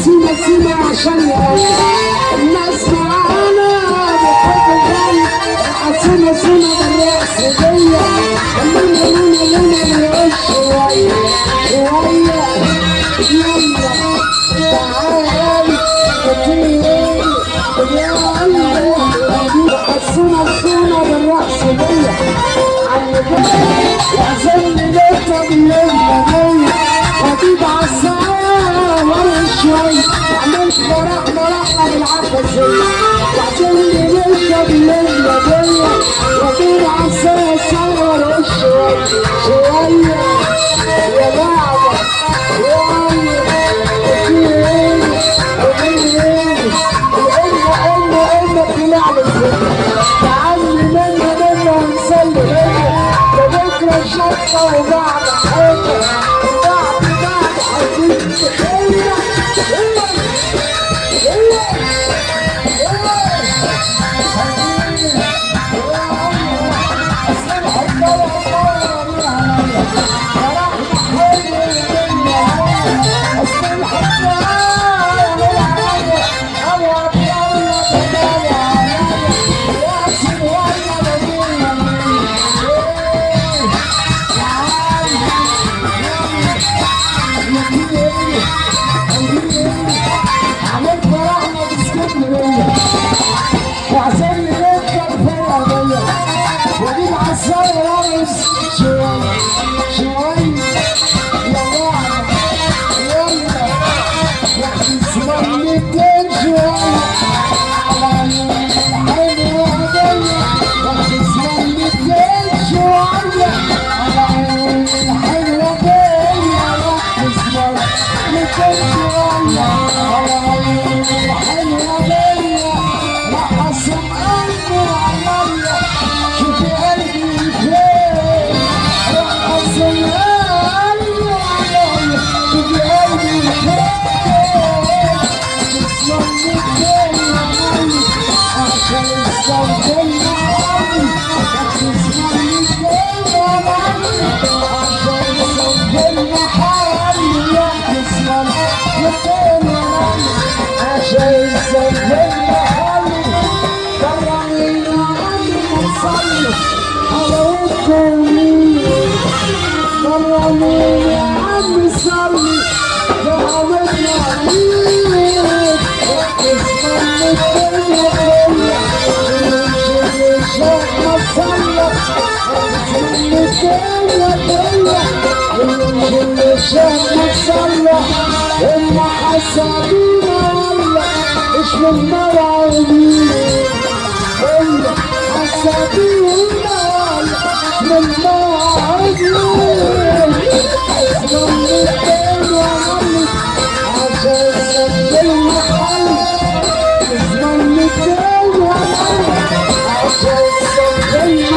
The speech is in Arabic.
سيما عشان الناس معانا بتحب الغني. سيما بالرأس ديا خلينا نعيش شوية شوية. يلا تعالي كتير سيما بالرأس ديا عاللي جاي يعزمني نكتب يلا بيا وجيب عالساعة شوي عملت فرحنا بالعباسية وعشاني نشرب الليلة ديا وطير عالساعة صور شوي شوية يا لعبة شوية قلنا طلع للزيت تعالي منا ونصلي ليا لبكرة شطة وبعد حاجة بعد حاجة تخيل. هم حسابينا والله مش من مرعوبين. هم حسابينا والله من